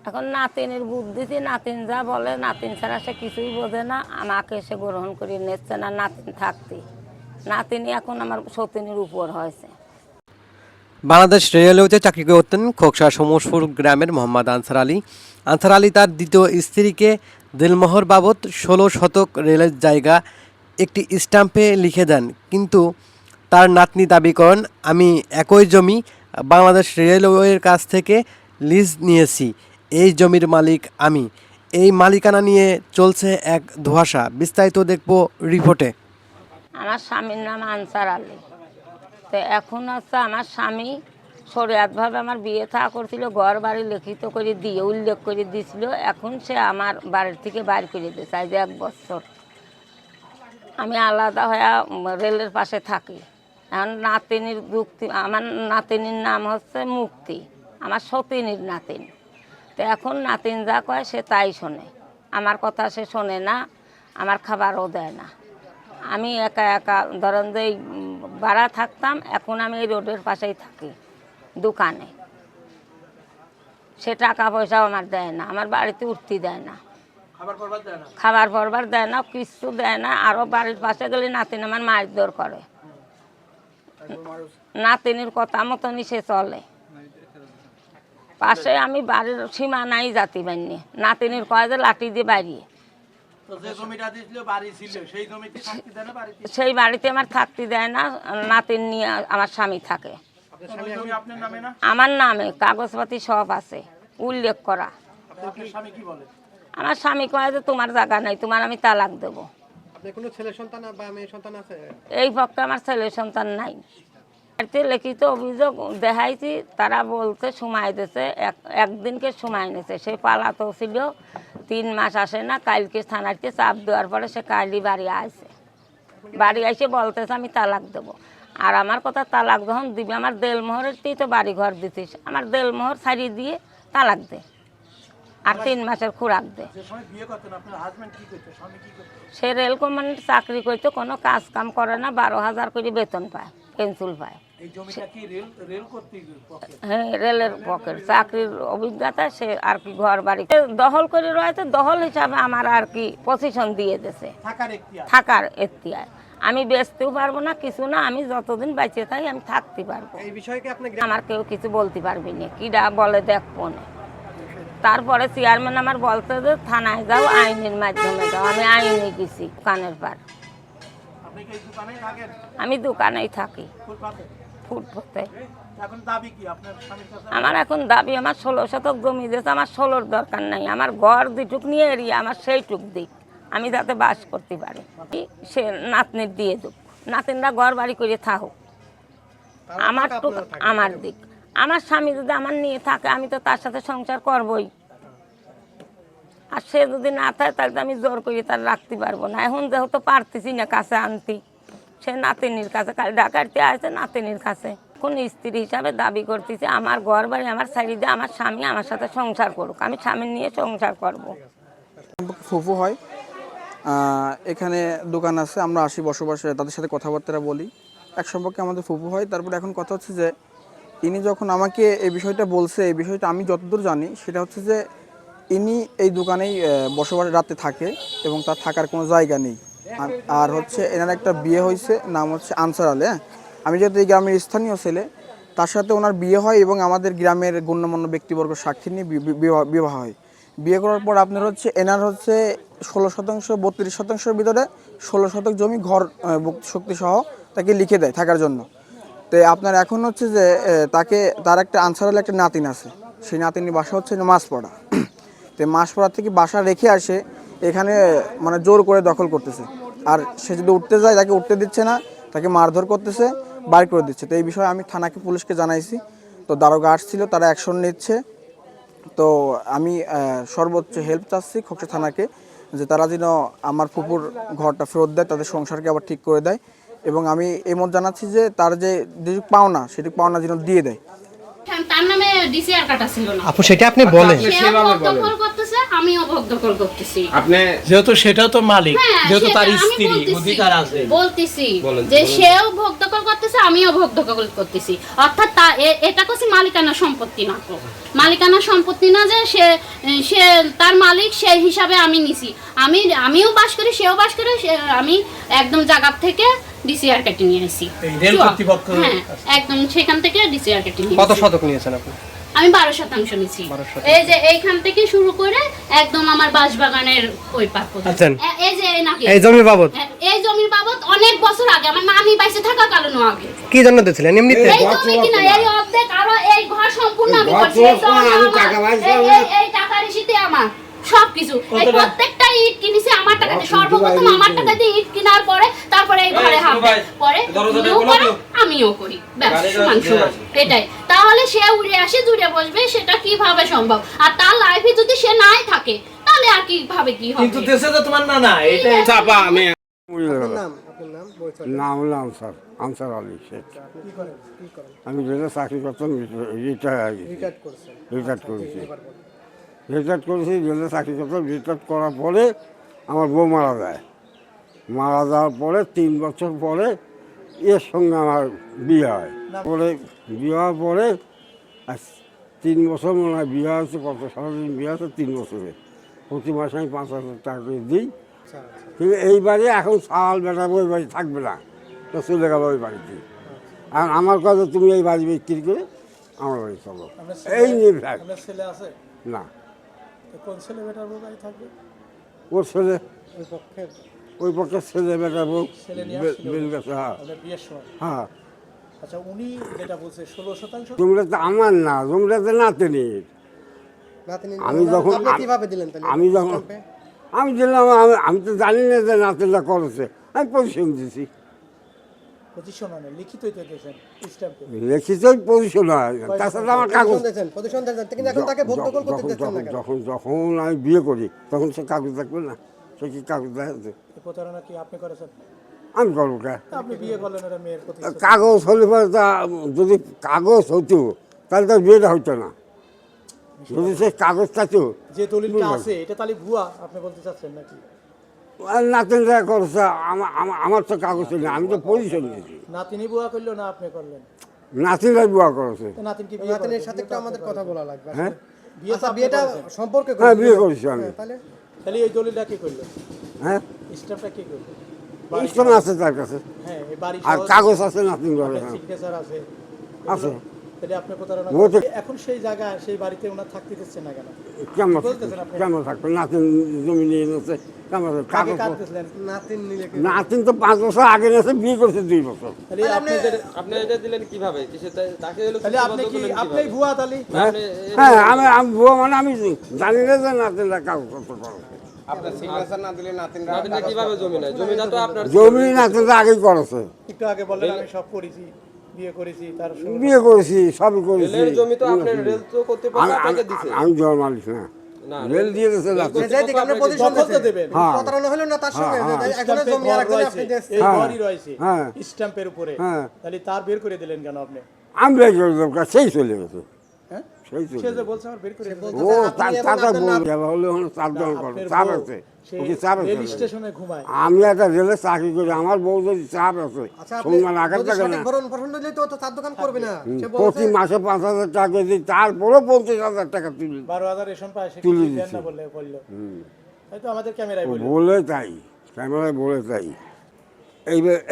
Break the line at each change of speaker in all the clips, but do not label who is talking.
এখন নাতিনের বুদ্ধিতে নাতিন যা বলে, নাতিন ছাড়া সে কিছুই বোঝে না। আমাকে সে গ্রহণ করে নিচ্ছে না নাতিন থাকতে। নাতিনই এখন আমার সতীনের উপর হয়েছে।
বাংলাদেশ রেলওয়েতে চাকরি করতেন খোকসা সমসপুর গ্রামের মোহাম্মদ আনসার আলী। আনসার আলী তার দ্বিতীয় স্ত্রীকে দিলমোহর বাবদ 16 শতক রেলের জায়গা একটি স্ট্যাম্পে লিখে দেন, কিন্তু তার নাতনি দাবি করেন, আমি একই জমি বাংলাদেশ রেলওয়ের কাছ থেকে লিজ নিয়েছি, এই জমির মালিক আমি। এই মালিকানা নিয়ে চলছে এক ধোঁয়াশা। বিস্তারিত দেখব রিপোর্টে।
আমার স্বামীর নাম আনসার আলী। তো এখন হচ্ছে আমার স্বামী শরিয়াতভাবে আমার বিয়ে থাকা করছিল, ঘর বাড়ি লিখিত করে দিয়ে উল্লেখ করে দিয়েছিল। এখন সে আমার বাড়ির থেকে বাইর করে দিয়েছে আজ 1 বছর। আমি আলাদা হয়ে রেলের পাশে থাকি। এখন নাতিনির যুক্তি, আমার নাতিনির নাম হচ্ছে মুক্তি, আমার সতীনির নাতিন। তো এখন নাতিন যা কয় সে তাই শোনে, আমার কথা সে শোনে না, আমার খাবারও দেয় না। আমি একা একা ধরেন যে ভাড়া থাকতাম, এখন আমি এই রোডের পাশেই থাকি দোকানে। সে টাকা পয়সাও আমার দেয় না, আমার বাড়িতে উঠতে দেয় না, খাবার পরবার দেয় না, কিছু দেয় না। আরও বাড়ির পাশে গেলে নাতিন আমার মারধর করে। নাতিনের কথা মতনই সে চলে। পাশে আমি বাড়ির সীমানাই জাতি বানিয়ে নাতিনের কয় যে লাঠি দিয়ে বাড়িয়ে সেই বাড়িতে আমার থাকতে দেয় না। নাতিন নিয়ে আমার স্বামী থাকে। আমার নামে কাগজপাতি সব আছে উল্লেখ করা। আমার স্বামী কয় যে তোমার জায়গা নাই, তোমার আমি তালাক দেবো। এই পক্ষে আমার ছেলে সন্তান নাই। লিখিত অভিযোগ দেখাইছি, তারা বলতে সময় দিয়েছে, একদিনকে সময় নিয়েছে। সে পালাতো ছিল, 3 মাস আসে না। কালকে থানাতে চাপ দেওয়ার পরে সে কালই বাড়ি আসে। বাড়ি এসে বলতেছে আমি তালাক দেবো। আর আমার কথা, তালাক যখন দিবি আমার দেলমোহরের তুই তো বাড়ি ঘর দিতিস, আমার দেলমোহর ছাড়িয়ে দিয়ে তালাক দে আর 3 মাসের খোরাক দে। সে রেল কোম্পানির চাকরি করতে, কোনো কাজ কাম করে না, 12,000 করে বেতন পায়, পেনশন পায়। হ্যাঁ, রেলের পকেট চাকরির অভিজ্ঞতা। সে আর কি ঘর বাড়ি দখল করে রয়েছে, দখল হিসাবে আমার আর কি পজিশন দিয়ে দিয়েছে, থাকার এখতিয়ার। আমি বেচতেও পারবো না কিছু না, আমি যতদিন বেঁচে থাকি আমি থাকতে পারবো। আমার কেউ কিছু বলতে পারবি না, কিডা বলে দেখবো না। তারপরে চেয়ারম্যান আমার বলতে যে থানায় যাও, আইনের মাধ্যমে যাও। আমি আইনে গেছি দোকানের পার। আমি দোকানেই থাকি ফুটপাতে। আমার এখন দাবি, আমার 16 শতক জমি দিয়েছে, আমার 16-র দরকার নাই। আমার ঘর যেটুক নিয়ে এরিয়া আমার সেইটুক দিক, আমি যাতে বাস করতে পারি। সে নাতনির দিয়ে দিক, নাতিনরা ঘর বাড়ি করে থাকুক, আমার টুক আমার দিক। আমার স্বামী যদি আমার নিয়ে থাকে আমি তো তার সাথে সংসার করবই। আর সে যদি না থাকে তাহলে আমি জোর করে তার রাখতে পারবো না। এখন যেহেতু পারতেছি না কাছে আনতে, সে নাতিনির কাছে, কাল ডাকাইতে আছে নাতিনির কাছে। কোন স্ত্রী হিসাবে দাবি করতেছে আমার ঘর বাড়ি আমার সাইডে দিয়ে আমার স্বামী আমার সাথে সংসার করুক, আমি স্বামী নিয়ে সংসার করবো।
ফুফু হয়, এখানে দোকান আছে, আমরা আসি বসবাসে, তাদের সাথে কথাবার্তা বলি, এক সম্পর্কে আমাদের ফুফু হয়। তারপরে এখন কথা হচ্ছে যে ইনি যখন আমাকে এই বিষয়টা বলছে, এই বিষয়টা আমি যতদূর জানি সেটা হচ্ছে যে ইনি এই দোকানেই বসবাস রাতে থাকে এবং তার থাকার কোনো জায়গা নেই। আর হচ্ছে এনার একটা বিয়ে হয়েছে, নাম হচ্ছে আনসার আলী। আমি যেহেতু এই গ্রামের স্থানীয় ছেলে, তার সাথে ওনার বিয়ে হয় এবং আমাদের গ্রামের গণ্যমান্য ব্যক্তিবর্গ সাক্ষী নিয়ে বিবাহ হয়। বিয়ে করার পর আপনার হচ্ছে এনার হচ্ছে 16 শতাংশ 32 শতাংশের ভিতরে 16 শতক জমি ঘর শক্তি সহ তাকে লিখে দেয় থাকার জন্য। তো আপনার এখন হচ্ছে যে তার একটা আনসার আলী একটা নাতিন আছে, সেই নাতিনের বাসা হচ্ছে মাছপড়া। তো মাছপড়া থেকে বাসা রেখে আসে এখানে, মানে জোর করে দখল করতেছে। আর সে যদি উঠতে যায় তাকে উঠতে দিচ্ছে না, তাকে মারধর করতেছে, বাইর করে দিচ্ছে। তো এই বিষয়ে আমি থানাকে পুলিশকে জানাইছি, তো দারোগা আসছিল, তারা অ্যাকশন নিচ্ছে। তো আমি সর্বোচ্চ হেল্প চাচ্ছি খোকসা থানাকে, যে তারা যেন আমার ফুপুর ঘরটা ফেরত দেয়, তাদের সংসারকে আবার ঠিক করে দেয়। এবং আমি এই মত জানাচ্ছি যে তার যে যেটুকু পাওনা সেটুকু পাওনা যেন দিয়ে দেয়।
দেখেন তার নামে ডিসিআর কাটা ছিল না।
আপু সেটা আপনি বলেন।
সেও ভোগ দখল করতেছে, আমিও ভোগ দখল করতেছি।
আপনি
যেহেতু সেটাও তো মালিক,
হ্যাঁ,
যেহেতু তার
সেটা আমি
স্ত্রী,
বলতেছি,
অধিকার আছে।
বলতেছি যে সেও ভোগ দখল করতেছে, আমিও ভোগ দখল করতেছি। অর্থাৎ এটা করছি মালিকানা সম্পত্তি না, মালিকানা সম্পত্তি না, যে সে সে তার মালিক সেই হিসাবে আমি নিছি। আমিও বাস করি, সেও বাস করে, আমি একদম জায়গা থেকে ডিসিআর কেটে নিয়ে আসি।
এই রেল কর্তৃপক্ষ,
হ্যাঁ, একদম সেখান থেকে ডিসিআর কেটে নিয়ে
কত
আসি।
শতক নিয়েছেন আপনি?
আমি 12% নিছি। এই যে এইখান থেকে শুরু করে একদম আমার বাঁশবাগানের ওই পার পর্যন্ত।
আচ্ছা।
এই যে নাকি
এই জমির বাবদ
এই জমির বাবদ অনেক বছর আগে, আমার নানি বাইসে থাকা কারণে আগে।
কি জন্য দিয়েছিলেন এমনিতে?
এই জমি কিনা, এই অর্ধেক, আরো এই ঘর সম্পূর্ণ আমি করছি। এই টাকা রিসিতে আমার সবকিছু, এই প্রত্যেকটা ইট কিনেছি আমার টাকাতে। সর্বপ্রথম আমার টাকা দিয়ে ইট কেনার পরে তারপরে এই ঘরে হাত দেয়। পরে উনিও করে, আমিও করি, ব্যাস সমান সমান। এটাই। তাহলে সে উড়ে আসে, জুড়ে বসবে, সেটা কিভাবে সম্ভব? আর তার লাইফে যদি সে নাই থাকে তাহলে আর কিভাবে কি হবে?
কিন্তু দেশে তো তোমার না এটাই
চাপা আমি
নাম হলো আনসার আলী শেখ। আমি যেটা চাকরি করতাম রিটায়ার্ড করেছি। যেটা চাকরি করতাম, রিটায়ার্ড করার পরে আমার বউ মারা যায়। মারা যাওয়ার পরে 3 বছর পরে এর সঙ্গে আমার বিয়ে হয়। পরে বিয়ে হওয়ার পরে 3 বছর মনে হয় বিয়ে হয়েছে, কত সারাদিন বিয়ে হয়েছে 3 বছরে। প্রতি মাসে আমি 5,000 টাকা করে দিই। কিন্তু এই বাড়ি এখন সাল বেটা ওই বাড়ি থাকবে না, তো চলে গেল ওই বাড়িতে। আর আমার কথা, তুমি এই বাড়ি বিক্রি করে আমার বাড়ি চলো, এই নিয়ে
ছেলে আছে
না।
কোন ছেলে বেটার বউ বাড়ি থাকবে?
ওর ছেলে ওই পক্ষের ছেলে বেটা বউ
ছেলে নিয়ে
বেল গেছে। হ্যাঁ
আপনার বিয়ের সময়।
হ্যাঁ,
আচ্ছা, উনি যেটা বলছে 16%।
জমিটা তো আমার না, জমিটা তো নাতিনির। আমি যখন আমি দিলাম, আমি তো জানি না যে নাতিনটা করেছে, আমি পজিশন দিছি।
পজিশন মানে লিখিতই তো দিয়েছেন, স্ট্যাম্পে।
লিখিতই পজিশন হয়, তাছাড়া আমার কাগজ। যখন আমি বিয়ে করি তখন সে কাগজ থাকবে না, সে কি কাগজ দেখাচ্ছে?
প্রতারণা কি আপনি করেছেন?
আমি করবো কে?
আপনি বিয়ে করলেন এটা মেয়ের প্রতি।
কাগজ হলে পরে তা, যদি কাগজ হতো তাহলে তার বিয়েটা হতো না। যদি সে কাগজ থাকতো,
যে দলিলটা আছে এটা তাহলে ভুয়া আপনি বলতে চাচ্ছেন নাকি?
নাতিনরা করছে, আমার তো কাগজ নেই, আমি তো পজিশন নিয়েছি।
নাতিনি বুয়া করলো না আপনি করলেন?
নাতিনরা বিবাহ করেছে।
তো নাতিন কি বিয়ে
নাতিনের সাথে একটু আমাদের কথা বলা লাগবে।
হ্যাঁ
বিয়ে তো আপনি
বিয়েটা
করেছেন।
সম্পর্কে
হ্যাঁ, বিয়ে করেছি আমি।
তাহলে এই দলিলটা কি করলো?
হ্যাঁ,
স্ট্যাম্পটা কি করলো?
ইসলাম আছে তার কাছে,
হ্যাঁ, এই বাড়ি
আর কাগজ আছে নাতিন ঘরে। হ্যাঁ
সিগনেচার আছে।
আছে।
তাহলে আপনি প্রতারণা
ও তো-
করেছেন। এখন সেই জায়গায় সেই বাড়িতে ওনার থাকতে দিচ্ছেন না কেন?
কেমন
বলতেছেন আপনি?
কেমন থাকবে? নাতিন জমি নিয়ে নিচ্ছে, কেমন
আগে
কাগজ?
কাটতেছিলেন।
নাতিন নিলে কি?
নাতিন তো 5 বছর আগে নিয়েছে, বিয়ে করছে 2 বছর।
তাহলে
আপনি এটা দিলেন কিভাবে? তাকে হলো
তাহলে আপনি কি আপনি ভুয়া তালি?
হ্যাঁ হ্যাঁ, আমি বুয়া মানে আমি জানি না যে নাতিনরা কাগজ কত করে।
আপনার সিগনেচার না দিলে নাতিনরা কিভাবে জমি নাই? জমিটা তো আপনার।
জমি নাতিনরা আগেই করেছে,
একটু আগে বললেন আমি সব করেছি, বিয়ে করেছি, তার সঙ্গে-
বিয়ে করেছি, সবই করেছি।
রেলের জমি তো আপনার, রেল তো কর্তৃপক্ষ আপনাকে দিছে।
আমি জল মালিক না,
না,
রেল দিয়ে দিয়েছে নাতিন।
যাই দিক আপনি পজিশন
দখল তো দেবেন।
হ্যাঁ
প্রতারণা হলো না তার সঙ্গে। এখন
স্ট্যাম্পে
জমি আর একজনে আপনি দিয়েছেন।
এই
হ্যাঁ,
ঘরই রয়েছে
হ্যাঁ।
স্ট্যাম্পের উপরে।
হ্যাঁ।
তাহলে তার বের করে দিলেন কেন আপনি?
আমি বের করে দরকার, সেই চলে গেছে,
হ্যাঁ,
সেই চলে
সে যে
গেছে।
বলছে আমার বের করে দিলেন।
ও তাতা বলে হলে চাপ দখল করে, চাপ আছে,
সে
ওকে চাপ
রেল
আছে।
স্টেশনে ঘুমায়।
আমি একটা রেলে চাকরি করি, আমার বউ যদি চাপ আছে,
আচ্ছা, আপনি
সম্মান আঘাত
যদি
থাকে
সঠিক
না।
ভরণ পোষণ দিলে তো চার দোকান করবে না। সে
প্রতি
বলছে
মাসে 5,000 টাকা দিই, তারপরেও 50,000 টাকা তুলি।
12,000 রেশন পায়, সে
তুলে
কিছু দেন
দিচ্ছে।
না বললে বললো। হয়তো আমাদের ক্যামেরায় বললো।
বলে তাই, ক্যামেরায় বলে তাই।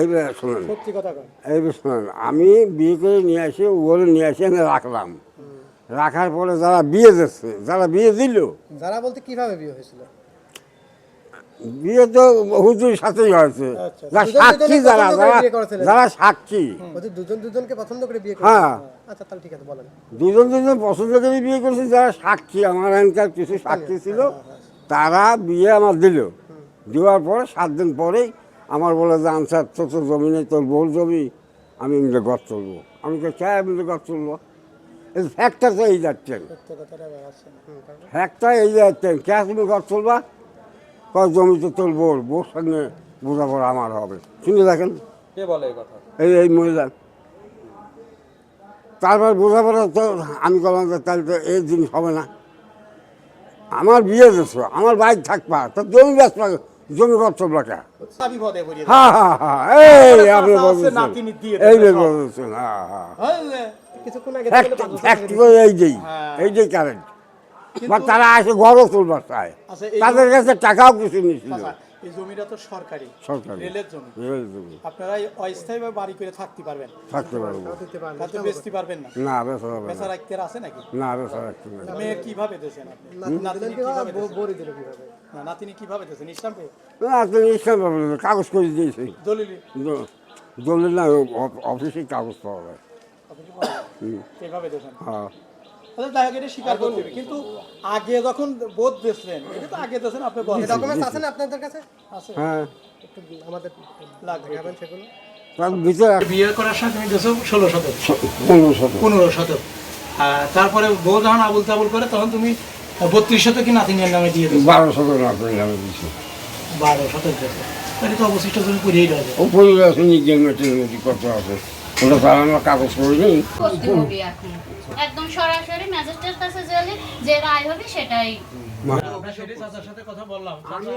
এইবার শোনেন,
সত্যি কথা কয়।
এইবার শোনেন, আমি বিয়ে করে নিয়ে আসি, ওরে নিয়ে আসি, এনে রাখলাম। রাখার পরে যারা বিয়ে দিচ্ছে, যারা বিয়ে দিল,
যারা বলতে কিভাবে বিয়ে হয়েছিল?
বিয়ে তো হুজুর সাথেই হয়েছে।
আচ্ছা।
যারা
দুজন
সাক্ষী,
দুজনে
যারা
পছন্দ করে
যারা
বিয়ে করেছিলেন।
যারা সাক্ষী,
বলতে দুজন দুজনকে পছন্দ করে বিয়ে
হ্যাঁ।
করেছে। আচ্ছা, তাহলে ঠিক আছে, বলেন।
দুজন পছন্দ করে বিয়ে করেছে, যারা সাক্ষী, আমার এখানকার কিছু সাক্ষী ছিল, তারা বিয়ে আমার দিল। দেওয়ার পরে 7 দিন পরেই আমার বলে যে আনসার, তোর তো জমি নেই, তোর বউর জমি, আমি এমনি ঘর তুলবো। আমি চাই এমনি ঘর তুলবো, এই ফ্যাক্টটা তো এই যাচ্ছেন,
সত্য কথাটা আছে না।
ফ্যাক্টটা এই যাচ্ছেন, কে তুমি ঘর তুলবা? কয় জমি তো তোর বউর সঙ্গে বোঝাপড়া আমার হবে। শুনে দেখেন,
কে বলে এই কথা?
এই মহিলা তারপর বোঝাপড়া তো আমি বললাম যে তাহলে তো এই জিনিস হবে না, আমার বিয়ে দিচ্ছ, আমার বাইক থাকবা, তো জমি বেচবা, জমি কত টাকা?
বিপদে পড়িয়ে
হ্যাঁ হ্যাঁ হ্যাঁ, এই আপনি
চাচা আছে,
বলছেন,
নাতিনি দিয়ে
এই
দেবে
যে
সব।
বলছেন, হ্যাঁ হ্যাঁ,
কিছুক্ষণ আগে দেখলে তো
ফ্যাক্টরি করে এই যে কারেন্ট, বা তারা আসে ঘরও তুলবার চায়,
আচ্ছা, এই
তাদের কাছে টাকাও কিছু নিছিল,
চাচা, এই জমিটা তো সরকারি
সরকারি
রেলের জমি,
রেল জমি,
আপনারা এই অস্থায়ীভাবে বাড়ি করে থাকতে পারবেন,
থাকতে পারবো
দিতে পারবে
তাতে বেচতে পারবেন না,
না, বেচা হবে
বেচা
না,
রাখতে আছে নাকি?
না বেচা রাখতে পারবো না।
মেয়ে কিভাবে দিয়েছেন আপনি? নাতিনি কিভাবে দিয়েছেন? না, নাতিনি কিভাবে দিয়েছেন? ইসলাম পেয়ে?
না, তুমি ইসলাম পাবো না, কাগজ করে দিয়েছি,
দলিলি
দলিল না, অফিসে কাগজ পাওয়া যায়,
আপনি কি বলেন? এইভাবে দিয়েছেন?
হ্যাঁ
আচ্ছা, যাই হোক, এটা স্বীকার করতে হবে, কিন্তু আগে যখন বোধ দিয়েছিলেন, এটা তো আগে দিয়েছেন, আপনি বলেন
ডকুমেন্টস আছে না আপনাদের কাছে?
আছে,
হ্যাঁ,
একটু আমাদের
লাগবে।
দেখাবেন সেগুলো।
তার ভিতরে
বিয়ে করার সময় তুমি দিয়েছো 16 শতক,
1500
15 শতক, তারপরে বউ যখন আবুল তাবুল করে তখন তুমি 32 শতক কি নাতিনের নামে দিয়ে দিয়েছো?
1200 করে আপনার নামে দিচ্ছি,
12 শতক দিয়েছো, তাহলে তো অবশিষ্ট জমি পুরিয়েই রয়েছে।
ও পরিবার আছে, নিজের মেটের কত আছে, ওটা তার আমরা কাগজ করে নিই,
করতে হবে এখন একদম সরাসরি ম্যাজিস্ট্রেট কাছে গেলে যে রায় হবে সেটাই।
আমরা সেটাই চাচার সাথে কথা বললাম, চাচা